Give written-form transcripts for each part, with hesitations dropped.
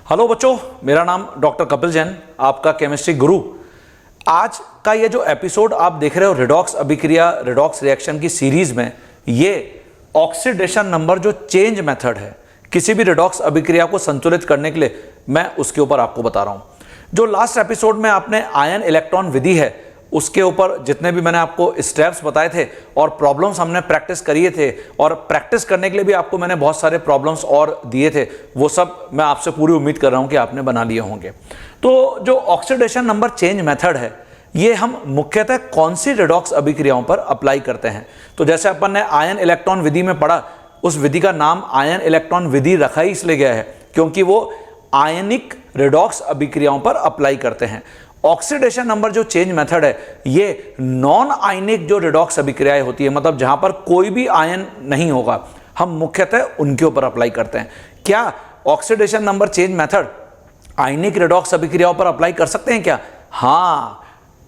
Hello बच्चों, मेरा नाम डॉक्टर कपिल जैन, आपका केमिस्ट्री गुरु। आज का ये जो एपिसोड आप देख रहे हो रिडॉक्स अभिक्रिया, रिडॉक्स रिएक्शन की सीरीज में, ये ऑक्सीडेशन नंबर जो चेंज मेथड है किसी भी रिडॉक्स अभिक्रिया को संतुलित करने के लिए, मैं उसके ऊपर आपको बता रहा हूं। जो लास्ट एपिसोड में आपने आयन इलेक्ट्रॉन विधि है उसके ऊपर जितने भी मैंने आपको स्टेप्स बताए थे और प्रॉब्लम्स हमने प्रैक्टिस करिए थे, और प्रैक्टिस करने के लिए भी आपको मैंने बहुत सारे प्रॉब्लम्स और दिए थे, वो सब मैं आपसे पूरी उम्मीद कर रहा हूं कि आपने बना लिए होंगे। तो जो ऑक्सीडेशन नंबर चेंज मेथड है ये हम मुख्यतः कौन सी रिडॉक्स अभिक्रियाओं पर अप्लाई करते हैं। तो जैसे अपन ने आयन इलेक्ट्रॉन विधि में पढ़ा, उस विधि का नाम आयन इलेक्ट्रॉन विधि रखा ही इसलिए गया है क्योंकि वो आयनिक रिडॉक्स अभिक्रियाओं पर अप्लाई करते हैं। ऑक्सीडेशन नंबर जो चेंज मेथड है ये नॉन आयनिक जो रिडॉक्स अभिक्रियाएं होती है, मतलब जहां पर कोई भी आयन नहीं होगा, हम मुख्यतः उनके ऊपर अप्लाई करते हैं। क्या ऑक्सीडेशन नंबर चेंज मेथड आयनिक रिडॉक्स अभिक्रियाओं पर अप्लाई कर सकते हैं क्या? हाँ,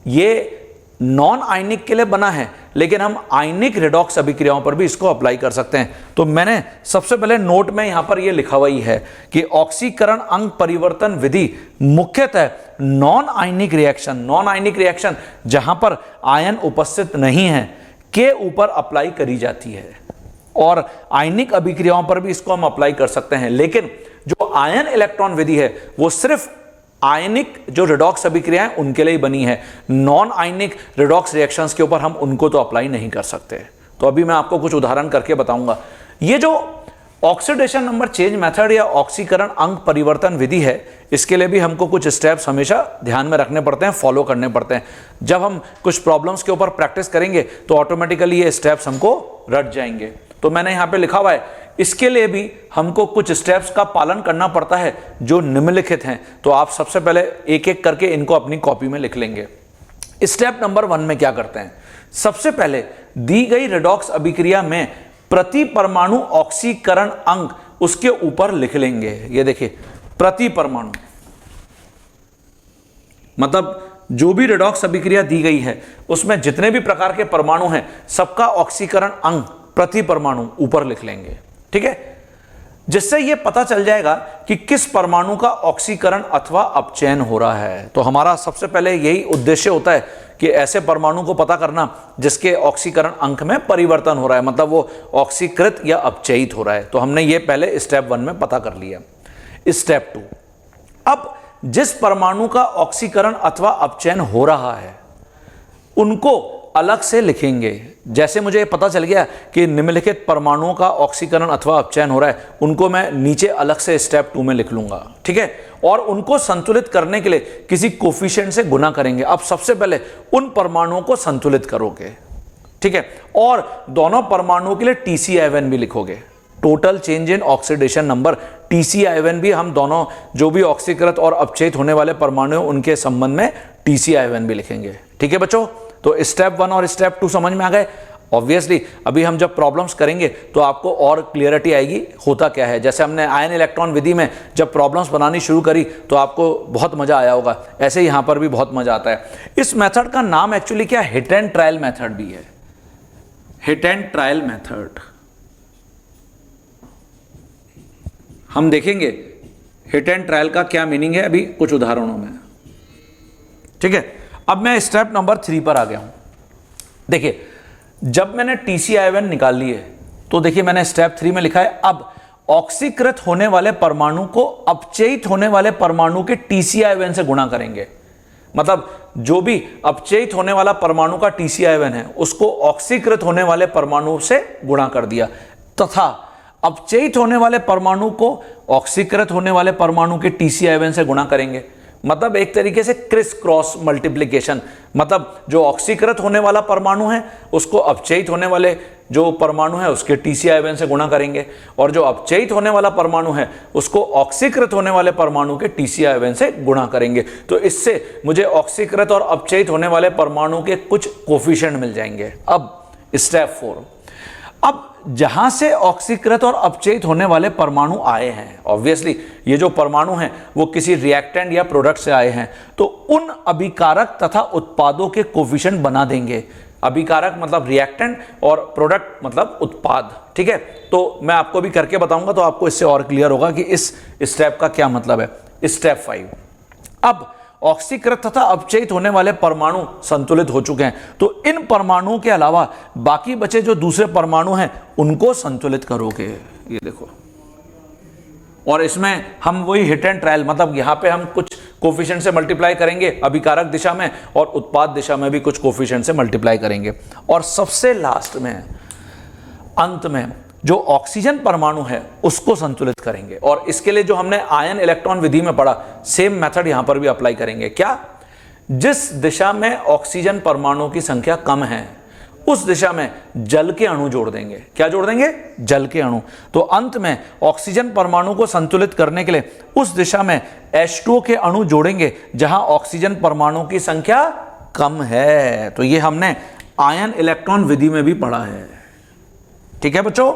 ये नॉन आयनिक के लिए बना है, लेकिन हम आयनिक रिडॉक्स अभिक्रियाओं पर भी इसको अप्लाई कर सकते हैं। तो मैंने सबसे पहले नोट में यहां पर यह लिखा हुआ ही है कि ऑक्सीकरण अंग परिवर्तन विधि मुख्यतः नॉन आयनिक रिएक्शन जहां पर आयन उपस्थित नहीं है के ऊपर अप्लाई करी जाती है, और आयनिक अभिक्रियाओं पर भी इसको हम अप्लाई कर सकते हैं। लेकिन जो आयन इलेक्ट्रॉन विधि है वो सिर्फ आयनिक जो रिडॉक्स अभिक्रियाएं उनके लिए बनी है, नॉन आयनिक रिडॉक्स रिएक्शंस के ऊपर हम उनको तो अप्लाई नहीं कर सकते। तो अभी मैं आपको कुछ उदाहरण करके बताऊंगा। ये जो ऑक्सीडेशन नंबर चेंज मेथड या ऑक्सीकरण अंग परिवर्तन विधि है, इसके लिए भी हमको कुछ स्टेप्स हमेशा ध्यान में रखने पड़ते हैं, फॉलो करने पड़ते हैं। जब हम कुछ प्रॉब्लम्स के ऊपर प्रैक्टिस करेंगे तो ऑटोमेटिकली ये स्टेप्स हमको रट जाएंगे। तो मैंने यहां पे लिखा हुआ है, इसके लिए भी हमको कुछ स्टेप्स का पालन करना पड़ता है जो निम्नलिखित हैं। तो आप सबसे पहले एक एक करके इनको अपनी कॉपी में लिख लेंगे। स्टेप नंबर 1 में क्या करते हैं, सबसे पहले दी गई रिडॉक्स अभिक्रिया में प्रति परमाणु ऑक्सीकरण अंग उसके ऊपर लिख लेंगे। ये देखिए, प्रति परमाणु मतलब जो भी रिडॉक्स अभिक्रिया दी गई है उसमें जितने भी प्रकार के परमाणु हैं सबका ऑक्सीकरण अंग प्रति परमाणु ऊपर लिख लेंगे। ठीक है, जिससे यह पता चल जाएगा कि किस परमाणु का ऑक्सीकरण अथवा अपचयन हो रहा है। तो हमारा सबसे पहले यही उद्देश्य होता है कि ऐसे परमाणु को पता करना जिसके ऑक्सीकरण अंक में परिवर्तन हो रहा है, मतलब वो ऑक्सीकृत या अपचयित हो रहा है। तो हमने ये पहले स्टेप 1 में पता कर लिया। स्टेप 2, अब जिस परमाणु का ऑक्सीकरण अथवा अपचयन हो रहा है उनको अलग से लिखेंगे। जैसे मुझे पता चल गया कि निम्नलिखित परमाणुओं का ऑक्सीकरण अथवा अपचयन हो रहा है, उनको मैं नीचे अलग से स्टेप 2 में लिख लूंगा। ठीक है, और उनको संतुलित करने के लिए किसी कोफिशिएंट से गुना करेंगे। अब सबसे पहले उन परमाणुओं को संतुलित करोगे, ठीक है, और दोनों परमाणुओं के लिए TCI भी लिखोगे, total change in oxidation number. TCI भी हम दोनों जो भी ऑक्सीकृत और अपचयित होने वाले परमाणु उनके संबंध में TCI भी लिखेंगे। ठीक है बच्चों, तो स्टेप 1 और स्टेप 2 समझ में आ गए। ऑब्वियसली अभी हम जब प्रॉब्लम्स करेंगे तो आपको और क्लियरिटी आएगी होता क्या है। जैसे हमने आयन इलेक्ट्रॉन विधि में जब प्रॉब्लम्स बनानी शुरू करी तो आपको बहुत मजा आया होगा, ऐसे ही यहां पर भी बहुत मजा आता है। इस मेथड का नाम एक्चुअली क्या, हिट एंड ट्रायल मेथड भी है। हिट एंड ट्रायल मेथड हम देखेंगे हिट एंड ट्रायल का क्या मीनिंग है अभी कुछ उदाहरणों में। ठीक है, अब मैं स्टेप नंबर 3 पर आ गया हूं। देखिए, जब मैंने TCI निकाल लिए तो देखिए मैंने स्टेप 3 में लिखा है, अब ऑक्सीकृत होने वाले परमाणु को अपचयित होने वाले परमाणु के TCI से गुणा करेंगे। मतलब जो भी अपचयित होने वाला परमाणु का TCI है उसको ऑक्सीकृत होने वाले परमाणु से गुणा कर दिया, तथा अपचयित होने वाले परमाणु को ऑक्सीकृत होने वाले परमाणु के TCI से गुणा करेंगे। मतलब एक तरीके से क्रिस क्रॉस मल्टीप्लिकेशन, मतलब जो ऑक्सीकृत होने वाला परमाणु है उसको अपचयित होने वाले जो परमाणु है उसके TCI से गुणा करेंगे, और जो अपचयित होने वाला परमाणु है उसको ऑक्सीकृत होने वाले परमाणु के TCI से गुणा करेंगे। तो इससे मुझे ऑक्सीकृत और अपचयित होने वाले परमाणु के कुछ कोफिशिएंट मिल जाएंगे। अब स्टेप 4, अब जहां से ऑक्सीकृत और अपचयित होने वाले परमाणु आए हैं, ऑब्वियसली ये जो परमाणु हैं वो किसी रिएक्टेंट या प्रोडक्ट से आए हैं, तो उन अभिकारक तथा उत्पादों के कोफिशिएंट बना देंगे। अभिकारक मतलब रिएक्टेंट और प्रोडक्ट मतलब उत्पाद। ठीक है, तो मैं आपको भी करके बताऊंगा तो आपको इससे और क्लियर होगा कि इस स्टेप का क्या मतलब है। स्टेप 5। अब ऑक्सीकृत तथा अपचयित होने वाले परमाणु संतुलित हो चुके हैं, तो इन परमाणुओं के अलावा बाकी बचे जो दूसरे परमाणु हैं उनको संतुलित करोगे। ये देखो, और इसमें हम वही हिट एंड ट्रायल, मतलब यहां पे हम कुछ कोफिशिएंट से मल्टीप्लाई करेंगे अभिकारक दिशा में, और उत्पाद दिशा में भी कुछ कोफिशिएंट से मल्टीप्लाई करेंगे, और सबसे लास्ट में अंत में जो ऑक्सीजन परमाणु है उसको संतुलित करेंगे। और इसके लिए जो हमने आयन इलेक्ट्रॉन विधि में पढ़ा, सेम मेथड यहां पर भी अप्लाई करेंगे। क्या? जिस दिशा में ऑक्सीजन परमाणु की संख्या कम है उस दिशा में जल के अणु जोड़ देंगे। क्या जोड़ देंगे? जल के अणु। तो अंत में ऑक्सीजन परमाणु को संतुलित करने के लिए उस दिशा में H2O के अणु जोड़ेंगे जहां ऑक्सीजन परमाणु की संख्या कम है। तो ये हमने आयन इलेक्ट्रॉन विधि में भी पढ़ा है। ठीक है बच्चों?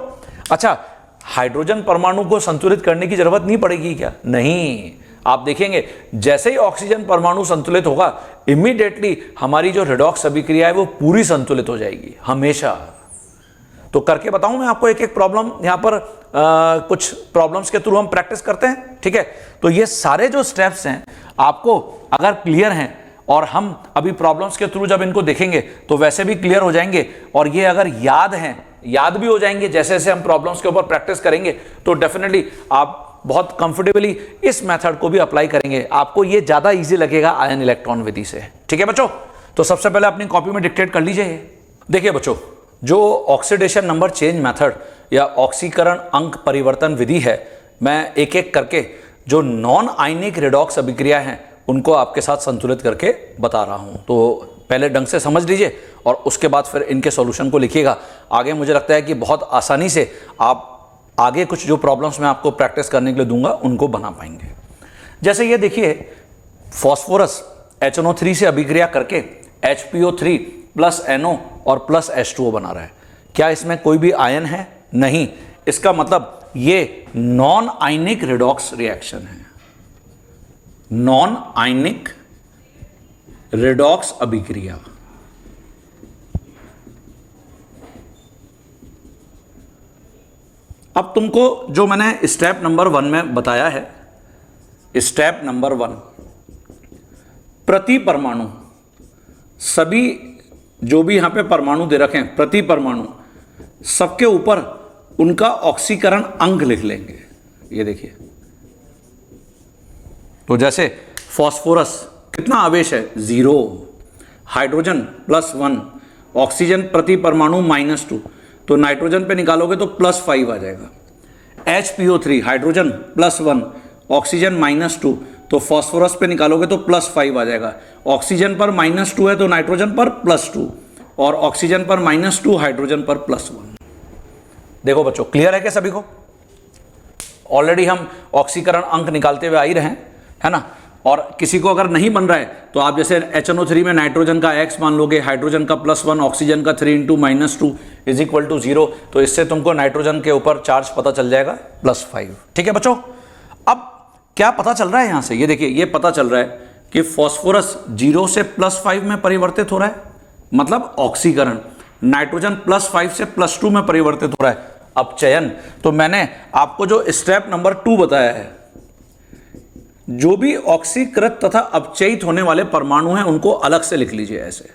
अच्छा, हाइड्रोजन परमाणु को संतुलित करने की जरूरत नहीं पड़ेगी क्या? नहीं, आप देखेंगे जैसे ही ऑक्सीजन परमाणु संतुलित होगा, इमीडिएटली हमारी जो रेडॉक्स अभिक्रिया है वो पूरी संतुलित हो जाएगी हमेशा। तो करके बताऊं मैं आपको एक एक प्रॉब्लम, यहां पर कुछ प्रॉब्लम्स के थ्रू हम प्रैक्टिस करते हैं। ठीक है, तो ये सारे जो स्टेप्स हैं आपको अगर क्लियर हैं, और हम अभी प्रॉब्लम्स के थ्रू जब इनको देखेंगे तो वैसे भी क्लियर हो जाएंगे, और ये अगर याद भी हो जाएंगे जैसे जैसे हम प्रॉब्लम्स के ऊपर प्रैक्टिस करेंगे, तो डेफिनेटली आप बहुत कंफर्टेबली इस मेथड को भी अप्लाई करेंगे। आपको ये ज्यादा इजी लगेगा आयन इलेक्ट्रॉन विधि से। ठीक है बच्चों? तो सबसे पहले अपनी कॉपी में डिक्टेट कर लीजिए। देखिए बच्चों, जो ऑक्सीडेशन नंबर चेंज मेथड या ऑक्सीकरण अंक परिवर्तन विधि है, मैं एक एक करके जो नॉन आयनिक रेडॉक्स अभिक्रिया हैं उनको आपके साथ संतुलित करके बता रहा हूं। तो पहले ढंग से समझ लीजिए और उसके बाद फिर इनके सॉल्यूशन को लिखिएगा। आगे मुझे लगता है कि बहुत आसानी से आप आगे कुछ जो प्रॉब्लम्स मैं आपको प्रैक्टिस करने के लिए दूंगा उनको बना पाएंगे। जैसे ये देखिए, फॉस्फोरस HNO3 से अभिक्रिया करके HPO3 प्लस NO और प्लस H2O बना रहा है। क्या इसमें कोई भी आयन है? नहीं। इसका मतलब ये नॉन आयनिक रेडॉक्स रिएक्शन है, नॉन आयनिक रेडॉक्स अभिक्रिया। अब तुमको जो मैंने स्टेप नंबर 1 में बताया है, स्टेप नंबर 1, प्रति परमाणु, सभी जो भी यहां पे परमाणु दे रखे हैं, प्रति परमाणु सबके ऊपर उनका ऑक्सीकरण अंक लिख लेंगे। ये देखिए, तो जैसे फॉस्फोरस कितना आवेश है? 0, हाइड्रोजन +1, ऑक्सीजन प्रति परमाणु -2, तो नाइट्रोजन पे निकालोगे तो +5 आ जाएगा। HPO3 हाइड्रोजन +1, ऑक्सीजन -2, तो फॉस्फोरस पे निकालोगे तो +5 आ जाएगा। ऑक्सीजन पर -2 है तो नाइट्रोजन पर +2, और ऑक्सीजन पर -2, हाइड्रोजन पर +1। देखो बच्चों, क्लियर है क्या सभी को? ऑलरेडी हम ऑक्सीकरण अंक निकालते हुए आ ही रहे हैं, है ना? और किसी को अगर नहीं बन रहा है तो आप जैसे HNO3 में नाइट्रोजन का X मान लोगे, हाइड्रोजन का +1, ऑक्सीजन का 3 × -2 = 0, तो इससे तुमको नाइट्रोजन के ऊपर चार्ज पता चल जाएगा +5। ठीक है बच्चों? अब क्या पता चल रहा है यहां से? ये देखिए, ये पता चल रहा है कि फॉस्फोरस 0 से +5 में परिवर्तित हो रहा है, मतलब ऑक्सीकरण। नाइट्रोजन +5 से +2 में परिवर्तित हो रहा है, अपचयन। तो मैंने आपको जो स्टेप नंबर 2 बताया है, जो भी ऑक्सीकृत तथा अपचयित होने वाले परमाणु हैं उनको अलग से लिख लीजिए ऐसे।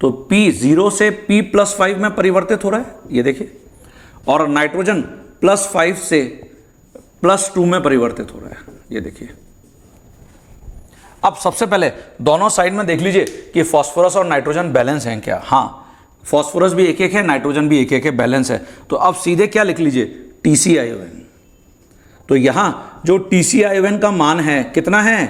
तो P 0 से P+5 में परिवर्तित हो रहा है, ये देखिए, और नाइट्रोजन +5 से +2 में परिवर्तित हो रहा है, ये देखिए। अब सबसे पहले दोनों साइड में देख लीजिए कि फॉस्फोरस और नाइट्रोजन बैलेंस हैं क्या। हाँ, फॉस्फोरस भी एक एक है, नाइट्रोजन भी एक एक है, बैलेंस है। तो अब सीधे क्या लिख लीजिए? TCiON। तो यहां जो TCiON का मान है कितना है?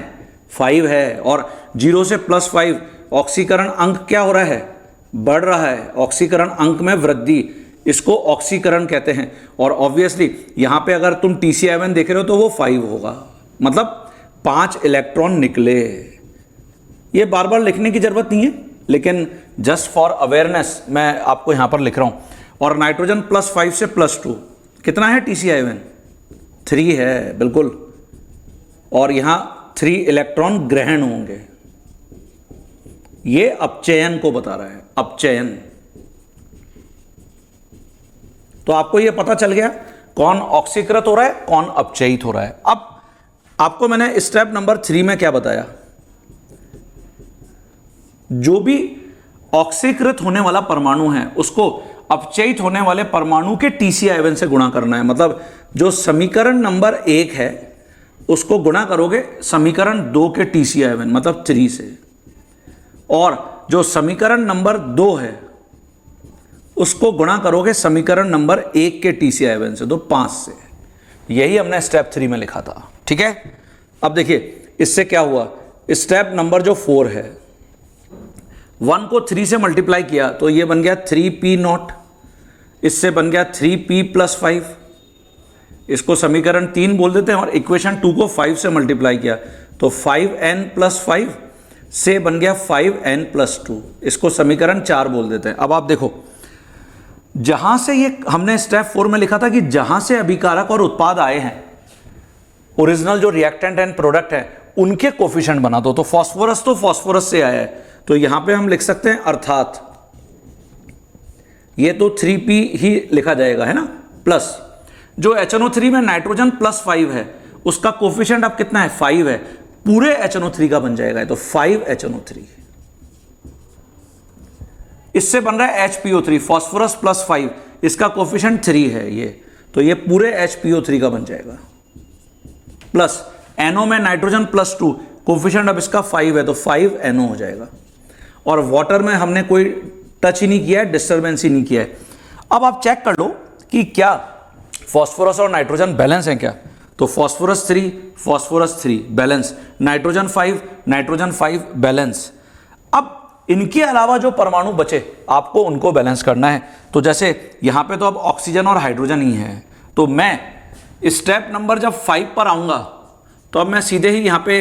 5 है, और 0 से +5 ऑक्सीकरण अंक क्या हो रहा है? बढ़ रहा है, ऑक्सीकरण अंक में वृद्धि, इसको ऑक्सीकरण कहते हैं। और ऑब्वियसली यहां पे अगर तुम TCiON देख रहे हो तो वो 5 होगा, मतलब 5 इलेक्ट्रॉन निकले। ये बार बार लिखने की जरूरत नहीं है, लेकिन जस्ट फॉर अवेयरनेस मैं आपको यहां पर लिख रहा हूं। और नाइट्रोजन +5 से +2 कितना है? TCiON 3 है, बिल्कुल। और यहां 3 इलेक्ट्रॉन ग्रहण होंगे। ये अपचयन को बता रहा है, अपचयन। तो आपको यह पता चल गया कौन ऑक्सीकृत हो रहा है, कौन अपचयित हो रहा है। अब आपको मैंने स्टेप नंबर 3 में क्या बताया, जो भी ऑक्सीकृत होने वाला परमाणु है उसको अपचयित होने वाले परमाणु के TCI से गुणा करना है। मतलब जो समीकरण नंबर 1 है उसको गुणा करोगे समीकरण 2 के TCI मतलब 3 से, और जो समीकरण नंबर 2 है उसको गुणा करोगे समीकरण नंबर 1 के TCI से, तो 5 से। यही हमने स्टेप 3 में लिखा था, ठीक है। अब देखिए इससे क्या हुआ, स्टेप नंबर जो 4 है, 1 को 3 से मल्टीप्लाई किया तो ये बन गया 3p0, इससे बन गया 3p+5, इसको समीकरण 3 बोल देते हैं, और इक्वेशन 2 को 5 से मल्टीप्लाई किया तो 5n+5 से बन गया 5n+2, इसको समीकरण 4 बोल देते हैं। अब आप देखो, जहां से ये हमने स्टेप 4 में लिखा था कि जहां से अभिकारक और उत्पाद आए हैं, ओरिजिनल जो रिएक्टेंट एंड प्रोडक्ट है उनके कोफिशिएंट बना दो। तो फास्फोरस तो फास्फोरस से आया है, तो यहां पे हम लिख सकते हैं अर्थात ये तो 3p ही लिखा जाएगा, है ना, प्लस जो HNO3 में नाइट्रोजन +5 है उसका कोफिशिएंट अब कितना है, 5 है, पूरे HNO3 का बन जाएगा, तो 5HNO3। इससे बन रहा है HPO3, फास्फोरस +5, इसका कोफिशिएंट 3 है ये, तो ये पूरे HPO3 का बन जाएगा, प्लस NO में नाइट्रोजन +2, कोफिशिएंट अब इसका 5 है तो 5NO हो जाएगा। और वाटर में हमने कोई टच ही नहीं किया है, डिस्टर्बेंस ही नहीं किया है। अब आप चेक कर लो कि क्या फास्फोरस और नाइट्रोजन बैलेंस है क्या, तो फास्फोरस 3 बैलेंस, नाइट्रोजन 5 बैलेंस। अब इनके अलावा जो परमाणु बचे आपको उनको बैलेंस करना है। तो जैसे यहां पे तो अब ऑक्सीजन और हाइड्रोजन ही है, तो मैं स्टेप नंबर जब 5 पर आऊंगा तो अब मैं सीधे ही यहां पे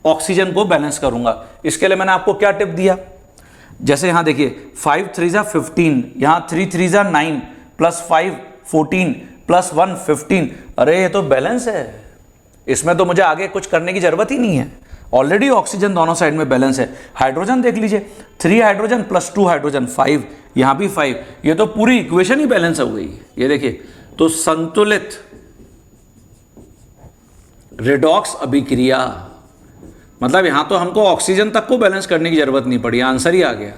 ऑक्सीजन को बैलेंस करूंगा। इसके लिए मैंने आपको क्या टिप दिया, जैसे यहां देखिए 5 3 15, यहां 3 3 9 +5 14 +1 15, अरे ये तो बैलेंस है, इसमें तो मुझे आगे कुछ करने की जरूरत ही नहीं है, ऑलरेडी ऑक्सीजन दोनों साइड में बैलेंस है। हाइड्रोजन देख लीजिए, 3 हाइड्रोजन +2 हाइड्रोजन 5, यहां भी 5, ये तो पूरी इक्वेशन ही बैलेंस हो गई। ये देखिए, तो संतुलित रेडॉक्स अभिक्रिया, मतलब यहां तो हमको ऑक्सीजन तक को बैलेंस करने की जरूरत नहीं पड़ी, आंसर ही आ गया।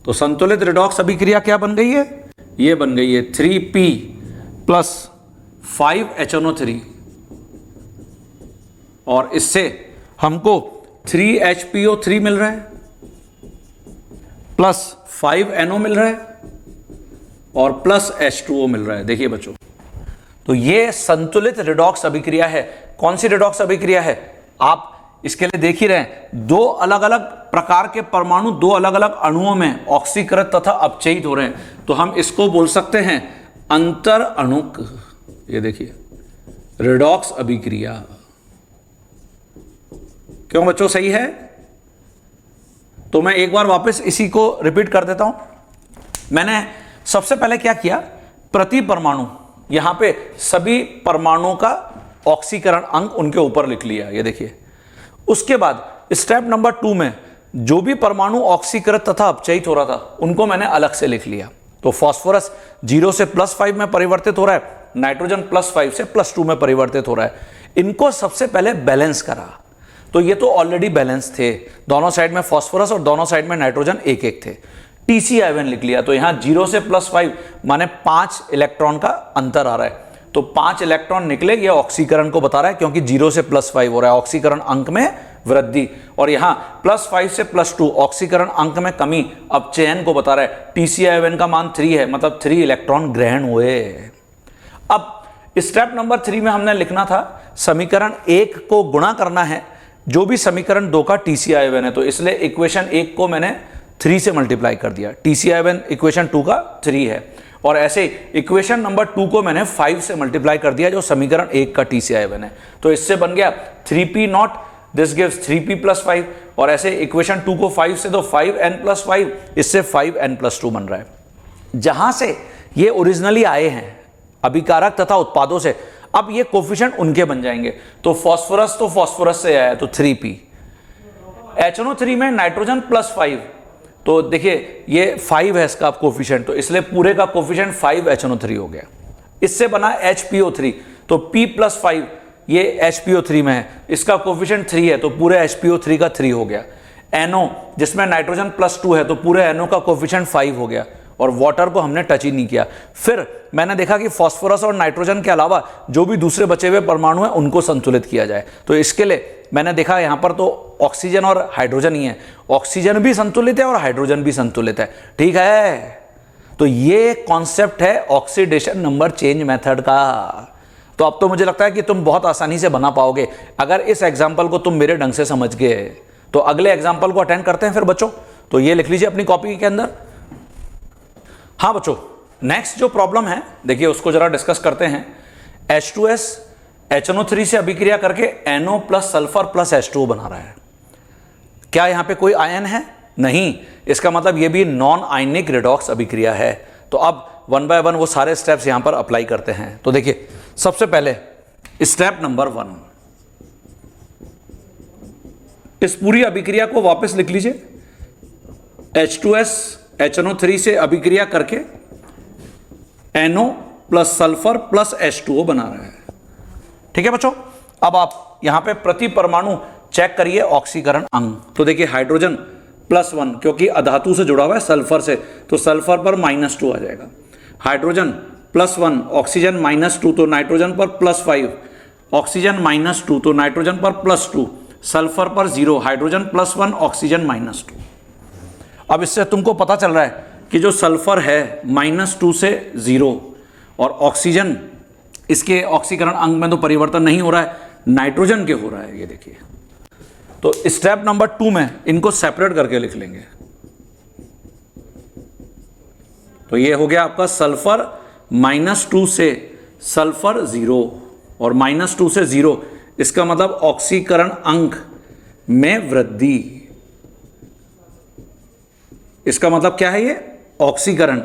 तो संतुलित रेडॉक्स अभिक्रिया क्या बन गई है, ये बन गई है 3p + 5HNO3, और इससे हमको 3HPO3 मिल रहा है प्लस 5NO मिल रहा है और प्लस H2O मिल रहा है। देखिए बच्चों, तो ये संतुलित रेडॉक्स अभिक्रिया है। कौन सी रेडॉक्स अभिक्रिया है, आप इसके लिए देख ही रहे हैं, दो अलग अलग प्रकार के परमाणु दो अलग अलग अणुओं में ऑक्सीकृत तथा अपचयित हो रहे हैं, तो हम इसको बोल सकते हैं अंतर अणुक, ये देखिए, रेडॉक्स अभिक्रिया। क्यों बच्चों, सही है? तो मैं एक बार वापस इसी को रिपीट कर देता हूं। मैंने सबसे पहले क्या किया, प्रति परमाणु यहां पे सभी परमाणुओं का ऑक्सीकरण अंक उनके ऊपर लिख लिया, ये देखिए। उसके बाद स्टेप नंबर 2 में जो भी परमाणु ऑक्सीकृत तथा अपचयित हो रहा था उनको मैंने अलग से लिख लिया। तो फास्फोरस 0 से +5 में परिवर्तित हो रहा है, नाइट्रोजन +5 से +2 में परिवर्तित हो रहा है। इनको सबसे पहले बैलेंस करा, तो ये तो ऑलरेडी बैलेंस थे, दोनों साइड में फास्फोरस और दोनों साइड में नाइट्रोजन एक एक थे। TCI लिख लिया, तो यहां 0 से +5 माने 5 इलेक्ट्रॉन का अंतर आ रहा है, तो 5 इलेक्ट्रॉन निकले, ये ऑक्सीकरण को बता रहा है, क्योंकि 0 से +5 हो रहा है, ऑक्सीकरण अंक में वृद्धि, और यहां +5 से +2 ऑक्सीकरण अंक में कमी, अब चयन को बता रहा है। TCI का मान 3 है, मतलब 3 इलेक्ट्रॉन ग्रहण हुए। अब स्टेप नंबर 3 में हमने लिखना था समीकरण 1 को गुणा करना है जो भी समीकरण 2 का TCI है, तो इसलिए इक्वेशन 1 को मैंने 3 से मल्टीप्लाई कर दिया, TCI इक्वेशन 2 का 3 है, और ऐसे इक्वेशन नंबर 2 को मैंने 5 से मल्टीप्लाई कर दिया जो समीकरण 1 का TCI है, तो इससे बन गया 3p0, दिस गिव्स 3p + 5, और ऐसे इक्वेशन 2 को 5 से, तो 5n+5, इससे 5n+2 बन रहा है। जहां से ये ओरिजिनली आए हैं अभिकारक तथा उत्पादों से, अब ये कोफिशिएंट उनके बन जाएंगे। तो फास्फोरस से आया तो 3p, HNO3 में नाइट्रोजन +5, तो देखिए ये 5 है इसका कोफिशिएंट, तो इसलिए पूरे का कोफिशिएंट 5 HNO3 हो गया। इससे बना HPO3, तो P+5 ये HPO3 में है, इसका कोफिशिएंट 3 है तो पूरे HPO3 का 3 हो गया। NO जिसमें नाइट्रोजन +2 है तो पूरे NO का कोफिशिएंट 5 हो गया, और वाटर को हमने टच ही नहीं किया। फिर मैंने देखा कि फास्फोरस और नाइट्रोजन के अलावा जो भी दूसरे बचे हुए परमाणु हैं उनको संतुलित किया जाए। तो इसके लिए मैंने देखा यहाँ पर तो ऑक्सीजन और हाइड्रोजन ही है, ऑक्सीजन भी संतुलित है और हाइड्रोजन भी संतुलित है, ठीक है। तो ये कॉन्सेप्ट है ऑक्सीडेशन नंबर चेंज मेथड का। तो अब तो मुझे लगता है कि तुम बहुत आसानी से बना पाओगे अगर इस एग्जाम्पल को तुम मेरे ढंग से समझ गए। तो अगले एग्जाम्पल को अटेंड करते हैं फिर बच्चों। तो ये लिख लीजिए अपनी कॉपी के अंदर। हाँ बच्चों, नेक्स्ट जो प्रॉब्लम है देखिए उसको जरा डिस्कस करते हैं। H2S HNO3 से अभिक्रिया करके NO plus sulphur plus H2O बना रहा है। क्या यहां पे कोई आयन है? नहीं। इसका मतलब ये भी नॉन आयनिक रिडॉक्स अभिक्रिया है। तो अब 1 बाय 1 वो सारे स्टेप्स यहां पर अप्लाई करते हैं। तो देखिए सबसे पहले स्टेप नंबर 1, इस पूरी अभिक्रिया को वापस लिख लीजिए। H2S HNO3 से अभिक्रिया करके NO plus sulphur plus H2O बना रहा है, ठीक है बच्चों। अब आप यहां पे प्रति परमाणु चेक करिए ऑक्सीकरण अंग। तो देखिए हाइड्रोजन +1 क्योंकि अधातु से जुड़ा हुआ है सल्फर से, तो सल्फर पर -2 आ जाएगा। हाइड्रोजन +1 ऑक्सीजन -2 तो नाइट्रोजन पर +5, ऑक्सीजन -2 तो नाइट्रोजन पर +2, सल्फर पर 0, हाइड्रोजन +1 ऑक्सीजन -2। अब इससे तुमको पता चल रहा है कि जो सल्फर है -2 से 0 और ऑक्सीजन, इसके ऑक्सीकरण अंग में तो परिवर्तन नहीं हो रहा है, नाइट्रोजन के हो रहा है। ये देखिए, तो स्टेप नंबर 2 में इनको सेपरेट करके लिख लेंगे। तो ये हो गया आपका सल्फर -2 से सल्फर 0 और -2 से 0, इसका मतलब ऑक्सीकरण अंग में वृद्धि। इसका मतलब क्या है? ये ऑक्सीकरण।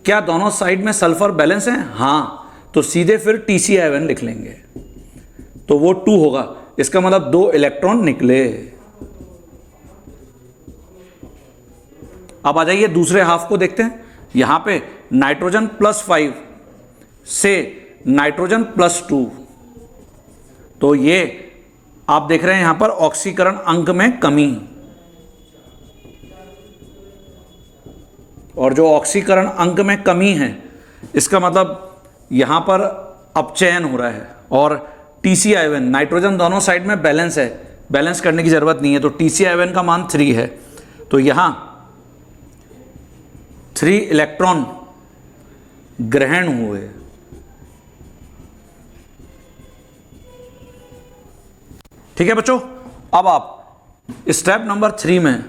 क्या दोनों साइड में सल्फर बैलेंस है? हाँ, तो सीधे फिर TCl लिख लेंगे तो वो 2 होगा। इसका मतलब 2 इलेक्ट्रॉन निकले। अब आ जाइए दूसरे हाफ को देखते हैं। यहां पे नाइट्रोजन +5 से नाइट्रोजन +2, तो ये आप देख रहे हैं यहां पर ऑक्सीकरण अंक में कमी, और जो ऑक्सीकरण अंक में कमी है इसका मतलब यहां पर अपचयन हो रहा है। और TCl नाइट्रोजन दोनों साइड में बैलेंस है, बैलेंस करने की जरूरत नहीं है, तो TCl का मान 3 है, तो यहां 3 इलेक्ट्रॉन ग्रहण हुए। ठीक है बच्चों। अब आप स्टेप नंबर 3 में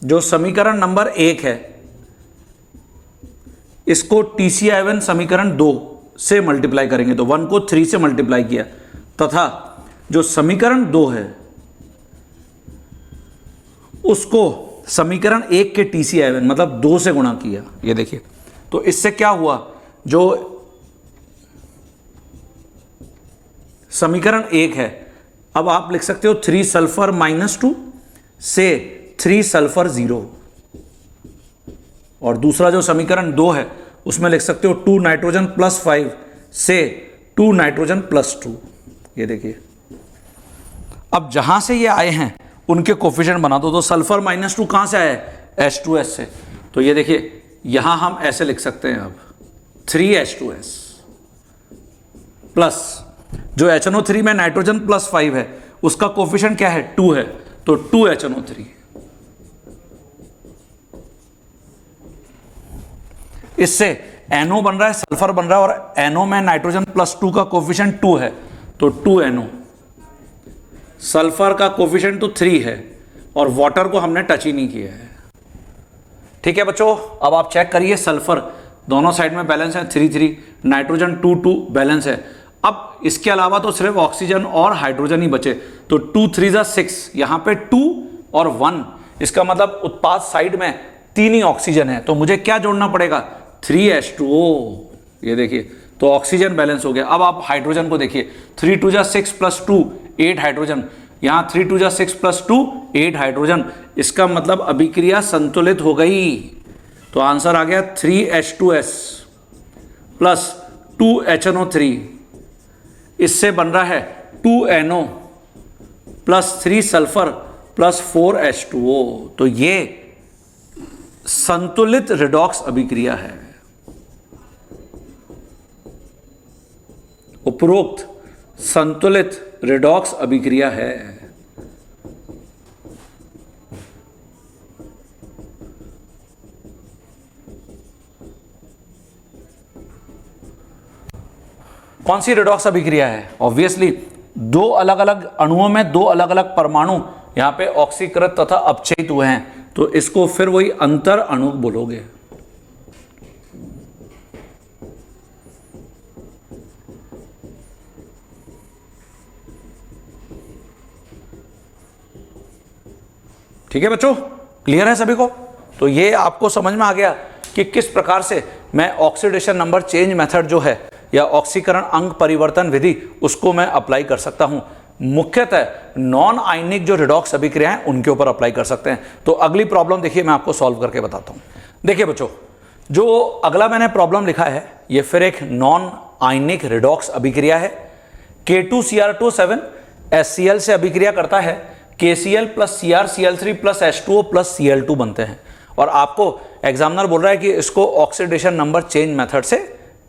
जो समीकरण नंबर 1 है इसको TCl समीकरण 2 से मल्टीप्लाई करेंगे। तो 1 को 3 से मल्टीप्लाई किया, तथा जो समीकरण 2 है उसको समीकरण 1 के TCl मतलब 2 से गुणा किया। ये देखिए, तो इससे क्या हुआ, जो समीकरण 1 है अब आप लिख सकते हो 3 सल्फर -2 से 3 सल्फर 0, और दूसरा जो समीकरण 2 है उसमें लिख सकते हो 2 नाइट्रोजन +5 से 2 नाइट्रोजन +2। ये देखिए, अब जहां से ये आए हैं उनके कोफिशिएंट बना दो। तो सल्फर -2 कहां से आया है? H2S से। तो ये देखिए यहां हम ऐसे लिख सकते हैं, अब 3H2S प्लस जो HNO3 में नाइट्रोजन +5 है उसका कोफिशिएंट क्या है? 2 है, तो 2HNO3। इससे NO बन रहा है, सल्फर बन रहा है, और NO में नाइट्रोजन +2 का कोफिशिएंट 2 है, तो 2NO। सल्फर का कोफिशिएंट तो 3 है और वाटर को हमने टच ही नहीं किया है। ठीक है बच्चों, अब आप चेक करिए, सल्फर दोनों साइड में बैलेंस है 3-3, नाइट्रोजन 2-2 बैलेंस है। अब इसके अलावा तो सिर्फ ऑक्सीजन और हाइड्रोजन ही बचे, तो 2-3 = 6, यहां पे 2 और 1, इसका मतलब उत्पाद साइड में 3 ही ऑक्सीजन है, तो मुझे क्या जोड़ना पड़ेगा? 3H2O। ये देखिए, तो ऑक्सीजन बैलेंस हो गया। अब आप हाइड्रोजन को देखिए, 3 × 2 = 6 + 2 8 हाइड्रोजन, यहां 3 × 2 = 6 + 2 8 हाइड्रोजन, इसका मतलब अभिक्रिया संतुलित हो गई। तो आंसर आ गया 3H2S प्लस 2HNO3, इससे बन रहा है 2NO plus 3 sulphur plus 4H2O। तो ये संतुलित रिडॉक्स अभिक्रिया है। उपरोक्त संतुलित रिडॉक्स अभिक्रिया है। कौन सी रिडॉक्स अभिक्रिया है? ऑब्वियसली दो अलग अलग अणुओं में दो अलग अलग परमाणु यहां पे ऑक्सीकृत तथा अपचयित हुए हैं, तो इसको फिर वही अंतर अणु बोलोगे। ठीक है बच्चों, क्लियर है सभी को? तो ये आपको समझ में आ गया कि किस प्रकार से मैं ऑक्सीडेशन नंबर चेंज मेथड जो है या ऑक्सीकरण अंग परिवर्तन विधि उसको मैं अप्लाई कर सकता हूं। मुख्यतः नॉन आयनिक जो रिडॉक्स अभिक्रिया है उनके ऊपर अप्लाई कर सकते हैं। तो अगली प्रॉब्लम देखिए, मैं आपको सॉल्व करके बताता हूं। देखिए बच्चों, जो अगला मैंने प्रॉब्लम लिखा है ये फिर एक नॉन आयनिक रिडॉक्स अभिक्रिया है। K2Cr2 HCl से अभिक्रिया करता है, KCl plus CrCl3 plus H2O plus Cl2 बनते हैं। और आपको एग्जामिनर बोल रहा है कि इसको ऑक्सीडेशन नंबर चेंज मेथड से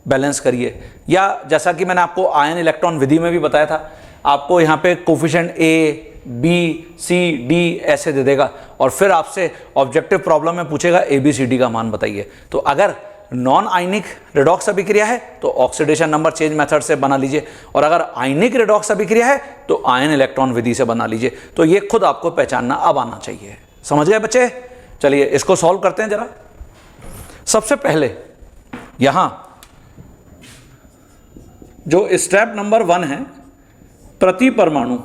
बैलेंस करिए, या जैसा कि मैंने आपको आयन इलेक्ट्रॉन विधि में भी बताया था, आपको यहाँ पे coefficient A, B, C, D ऐसे दे देगा और फिर आपसे ऑब्जेक्टिव प्रॉब्लम में पूछेगा ABCD का मान बताइए। तो अगर नॉन आयनिक रिडॉक्स अभिक्रिया है तो ऑक्सीडेशन नंबर चेंज मेथड से बना लीजिए, और अगर आयनिक रिडॉक्स अभिक्रिया है तो आयन इलेक्ट्रॉन विधि से बना लीजिए। तो ये खुद आपको पहचानना अब आना चाहिए। समझ गए बच्चे? चलिए इसको सॉल्व करते हैं जरा। सबसे पहले यहां जो स्टेप नंबर 1 है, प्रति परमाणु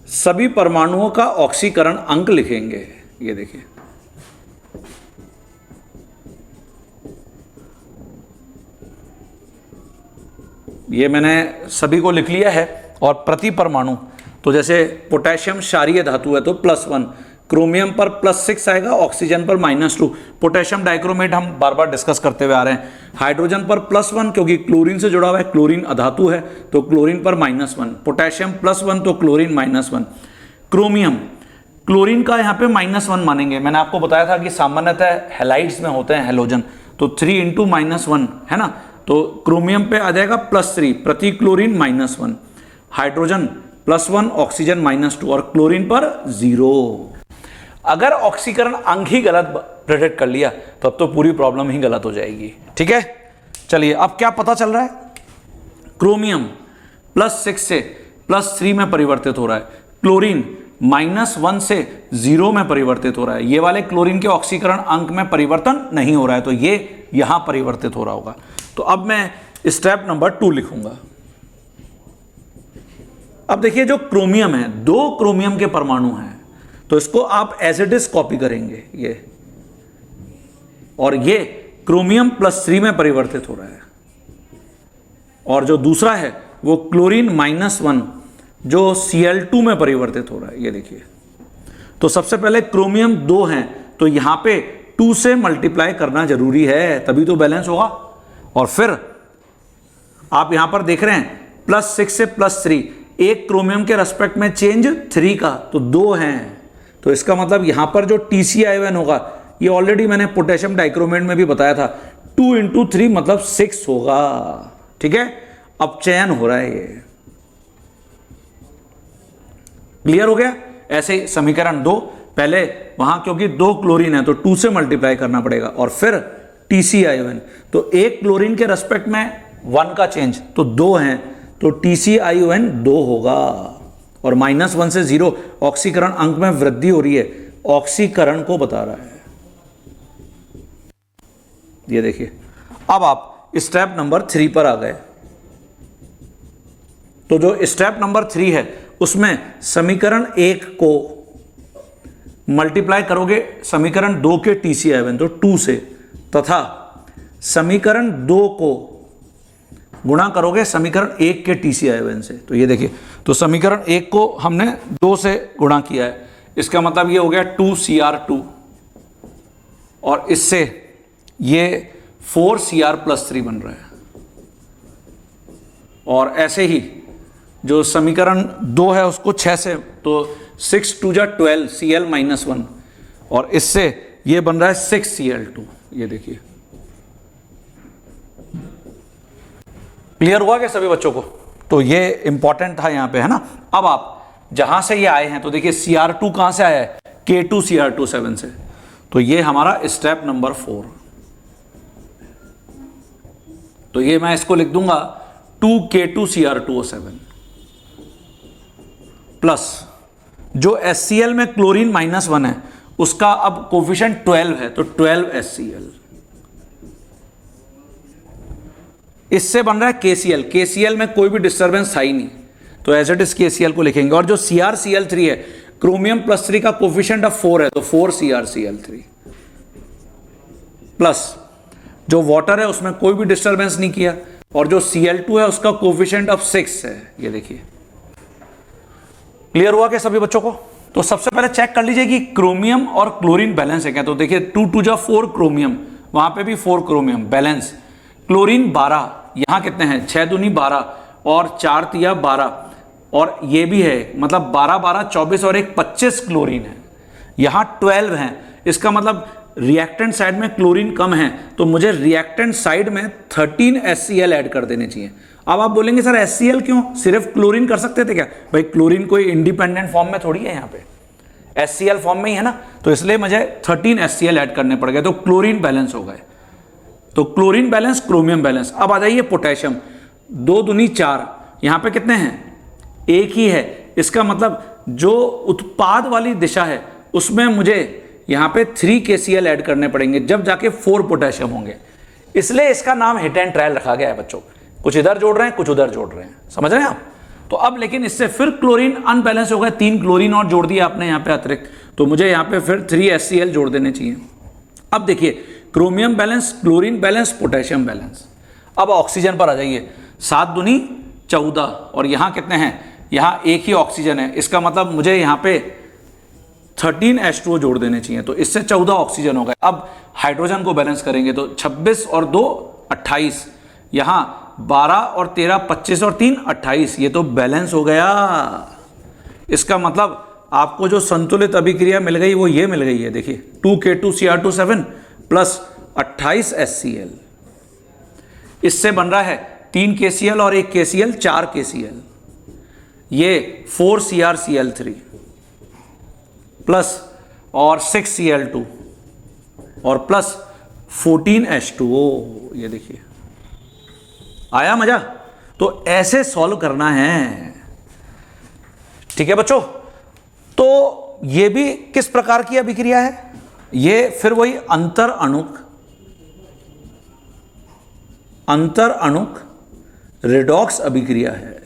सभी परमाणुओं का ऑक्सीकरण अंक लिखेंगे। ये देखिए, ये मैंने सभी को लिख लिया है। और प्रति परमाणु तो जैसे पोटेशियम क्षारीय धातु है तो +1, क्रोमियम पर +6 आएगा, ऑक्सीजन पर -2। पोटेशियम डाइक्रोमेट हम बार बार डिस्कस करते हुए आ रहे हैं। हाइड्रोजन पर +1 क्योंकि क्लोरीन से जुड़ा हुआ है, क्लोरीन अधातु है तो क्लोरीन पर -1। पोटेशियम +1 तो क्लोरीन -1। क्रोमियम, क्लोरीन का यहाँ पे -1 मानेंगे। मैंने आपको बताया था कि सामान्यतः हैलाइड्स में होते हैं हैलोजन, तो 3 × -1 है ना, तो क्रोमियम पे आ जाएगा +3, प्रति क्लोरीन -1, हाइड्रोजन +1, ऑक्सीजन -2 और क्लोरीन पर 0। अगर ऑक्सीकरण अंग ही गलत प्रेडिक्ट कर लिया तब तो पूरी प्रॉब्लम ही गलत हो जाएगी। ठीक है, चलिए अब क्या पता चल रहा है? क्रोमियम +6 से +3 में परिवर्तित हो रहा है, क्लोरीन -1 से 0 में परिवर्तित हो रहा है। ये वाले क्लोरीन के ऑक्सीकरण अंक में परिवर्तन नहीं हो रहा है, तो ये यहां परिवर्तित हो रहा होगा। तो अब मैं स्टेप नंबर 2 लिखूंगा। अब देखिए, जो क्रोमियम है, 2 क्रोमियम के परमाणु हैं, तो इसको आप एज इट इज कॉपी करेंगे ये, और ये क्रोमियम +3 में परिवर्तित हो रहा है। और जो दूसरा है वो क्लोरीन -1 जो Cl2 में परिवर्तित हो रहा है। ये देखिए, तो सबसे पहले क्रोमियम 2 हैं तो यहां पे 2 से मल्टीप्लाई करना जरूरी है, तभी तो बैलेंस होगा। और फिर आप यहां पर देख रहे हैं +6 से +3, एक क्रोमियम के रेस्पेक्ट में चेंज 3 का, तो 2 हैं। तो इसका मतलब यहां पर जो TCl होगा, ये ऑलरेडी मैंने पोटेशियम डाइक्रोमेट में भी बताया था, 2 × 3 मतलब 6 होगा। ठीक है, अपचयन हो रहा है ये। क्लियर हो गया? ऐसे समीकरण 2, पहले वहां क्योंकि 2 क्लोरीन है तो 2 से मल्टीप्लाई करना पड़ेगा, और फिर TCl, तो एक क्लोरीन के रेस्पेक्ट में 1 का चेंज, तो 2 हैं, तो TCl 2 होगा। और -1 से 0 ऑक्सीकरण अंक में वृद्धि हो रही है, ऑक्सीकरण को बता रहा है। ये देखिए, अब आप स्टेप नंबर 3 पर आ गए। तो जो स्टेप नंबर 3 है उसमें समीकरण 1 को मल्टीप्लाई करोगे समीकरण 2 के TCl, तो 2 से, तथा समीकरण 2 को गुणा करोगे समीकरण 1 के TCl से। तो ये देखिए, तो समीकरण 1 को हमने 2 से गुणा किया है, इसका मतलब ये हो गया 2Cr2, और इससे ये 4Cr + 3 बन रहा है। और ऐसे ही जो समीकरण 2 है उसको 6 से, तो 6 2 जा 12 Cl-1 और इससे ये बन रहा है 6Cl2। ये देखिए, क्लियर हुआ क्या सभी बच्चों को? तो ये इंपॉर्टेंट था यहां पे, है ना। अब आप जहां से ये आए हैं तो देखिए Cr2 कहां से आया है? K2Cr27 से। तो ये हमारा स्टेप नंबर 4। तो ये मैं इसको लिख दूंगा 2K2Cr2O7 प्लस जो HCl में क्लोरीन -1 है उसका अब कोफिशिएंट 12 है, तो 12 HCl। इससे बन रहा है KCl। KCl में कोई भी डिस्टर्बेंस था ही नहीं, तो एज इट इज KCl को लिखेंगे। और जो CrCl3 है, क्रोमियम +3 का कोफिशिएंट अब 4 है, तो 4 CrCl3 प्लस जो वाटर है उसमें कोई भी डिस्टर्बेंस नहीं किया, और जो Cl2 है उसका कोफिशिएंट अब 6 है। ये देखिए, क्लियर हुआ क्या सभी बच्चों को? तो सबसे पहले चेक कर लीजिए कि क्रोमियम और क्लोरीन बैलेंस है क्या। तो देखिए 2 2 जा 4 क्रोमियम, वहां पे भी 4 क्रोमियम बैलेंस। क्लोरीन 12, यहां कितने हैं? 6 दूनी 12 और 4 तिया 12, और ये भी है, मतलब 12 12 24 और एक 25 क्लोरीन है। यहां 12 है, इसका मतलब रिएक्टेंट साइड में क्लोरीन कम है, तो मुझे रिएक्टेंट साइड में 13 HCl ऐड कर देने चाहिए। अब आप बोलेंगे सर HCl क्यों, सिर्फ क्लोरीन कर सकते थे क्या? भाई क्लोरीन कोई इंडिपेंडेंट फॉर्म में थोड़ी है, यहाँ पे HCl फॉर्म में ही है ना, तो इसलिए मुझे 13 HCl ऐड करने पड़ गए, तो क्लोरीन बैलेंस हो गए। तो क्लोरीन बैलेंस, क्रोमियम बैलेंस। अब आ जाइए पोटेशियम, 2 दूनी 4, यहां पे कितने हैं? एक ही है। इसका मतलब जो उत्पाद वाली दिशा है उसमें मुझे यहां पे 3 KCl ऐड करने पड़ेंगे, जब जाके 4 पोटेशियम होंगे। इसलिए इसका नाम हिट एंड ट्रायल रखा गया है बच्चों। कुछ इधर जोड़ रहे हैं, कुछ उधर जोड़ रहे हैं, समझ रहे हैं आप? तो अब लेकिन इससे फिर क्लोरीन अनबैलेंस हो गए, 3 क्लोरीन और जोड़ दिया आपने यहां पे अतिरिक्त, तो मुझे यहां पे फिर 3 HCl जोड़ देने चाहिए। अब देखिए chromium balance, chlorine balance, potassium balance. अब ऑक्सीजन पर आ जाइए, 7 दूनी 14 और यहां कितने हैं? यहां एक ही ऑक्सीजन है, इसका मतलब मुझे यहां पे 13 H2O जोड़ देने चाहिए, तो इससे 14 ऑक्सीजन हो गए। अब हाइड्रोजन को बैलेंस करेंगे तो 26 और 2 28, यहां 12 और 13 25 और 3 28, ये तो बैलेंस हो गया। इसका मतलब आपको जो संतुलित अभिक्रिया मिल गई वो ये मिल गई है, देखिए 2K2Cr27 प्लस 28 HCl। इससे बन रहा है 3 KCl और 1 KCl, 4 KCl। ये 4 CrCl3 प्लस और 6 Cl2 और प्लस 14 H2O। ये देखिए, आया मजा? तो ऐसे सॉल्व करना है, ठीक है बच्चों। तो ये भी किस प्रकार की अभिक्रिया है? ये फिर वही अंतर अणुक रिडॉक्स अभिक्रिया है।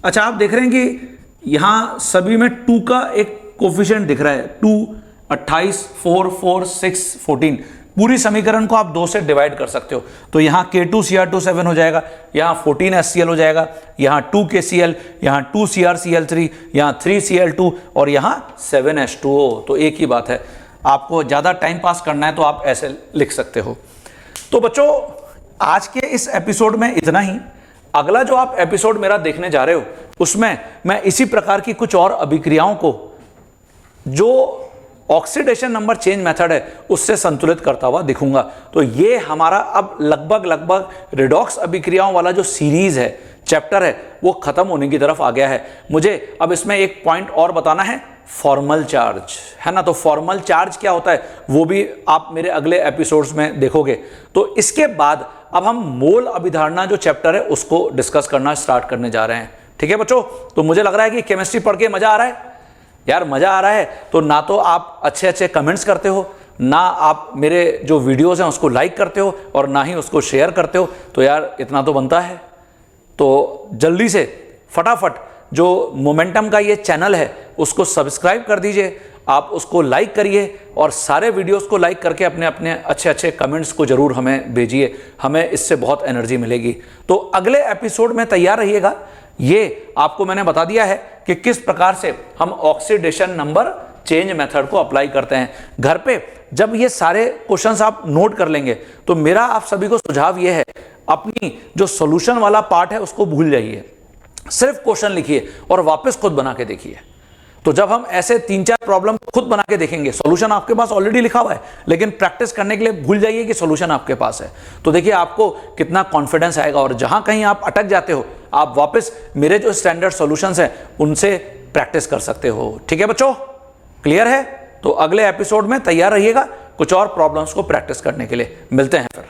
अच्छा, आप देख रहे हैं कि यहां सभी में 2 का एक कोफिशिएंट दिख रहा है, 2 28 4 4 6 14। पूरी समीकरण को आप 2 से डिवाइड कर सकते हो, तो यहां K2Cr27 हो जाएगा, यहां 14 HCl हो जाएगा, यहां 2 KCl, यहां 2 CrCl3, यहां 3 Cl2 और यहां 7 H2O। तो एक ही बात है, आपको ज़्यादा टाइम पास करना है तो आप ऐसे लिख सकते हो। तो बच्चों, आज के इस एपिसोड में इतना ही। अगला जो आप एपिसोड मेरा देखने जा रहे हो उसमें मैं इसी प्रकार की कुछ और अभिक्रियाओं को जो ऑक्सीडेशन नंबर चेंज मेथड है उससे संतुलित करता हुआ दिखूंगा। तो ये हमारा अब लगभग रिडॉक्स अभिक्रियाओं वाला जो सीरीज है, चैप्टर है, वो खत्म होने की तरफ आ गया है। मुझे अब इसमें एक पॉइंट और बताना है, फॉर्मल चार्ज, है ना। तो फॉर्मल चार्ज क्या होता है वो भी आप मेरे अगले एपिसोड्स में देखोगे। तो इसके बाद अब हम मोल अभिधारणा जो चैप्टर है उसको डिस्कस करना स्टार्ट करने जा रहे हैं, ठीक है बच्चों। तो मुझे लग रहा है कि केमिस्ट्री पढ़ के मजा आ रहा है यार, मजा आ रहा है। तो ना तो आप अच्छे कमेंट्स करते हो, ना आप मेरे जो वीडियोस हैं उसको लाइक करते हो, और ना ही उसको शेयर करते हो। तो यार इतना तो बनता है। तो जल्दी से फटाफट जो मोमेंटम का ये चैनल है उसको सब्सक्राइब कर दीजिए, आप उसको लाइक करिए और सारे वीडियोस को लाइक करके अपने अपने अच्छे कमेंट्स को जरूर हमें भेजिए, हमें इससे बहुत एनर्जी मिलेगी। तो अगले एपिसोड में तैयार रहिएगा। ये आपको मैंने बता दिया है कि किस प्रकार से हम ऑक्सीडेशन नंबर चेंज मेथड को अप्लाई करते हैं। घर पे जब ये सारे क्वेश्चंस आप नोट कर लेंगे तो मेरा आप सभी को सुझाव ये है, अपनी जो सॉल्यूशन वाला पार्ट है उसको भूल जाइए, सिर्फ क्वेश्चन लिखिए और वापस खुद बना के देखिए। तो जब हम ऐसे 3-4 प्रॉब्लम खुद बना के देखेंगे, सॉल्यूशन आपके पास ऑलरेडी लिखा हुआ है, लेकिन प्रैक्टिस करने के लिए भूल जाइए कि सॉल्यूशन आपके पास है, तो देखिए आपको कितना कॉन्फिडेंस आएगा। और जहां कहीं आप अटक जाते हो, आप वापस मेरे जो स्टैंडर्ड सॉल्यूशंस हैं उनसे प्रैक्टिस कर सकते हो। ठीक है बच्चों, क्लियर है? तो अगले एपिसोड में तैयार रहिएगा कुछ और प्रॉब्लम्स को प्रैक्टिस करने के लिए। मिलते हैं फिर।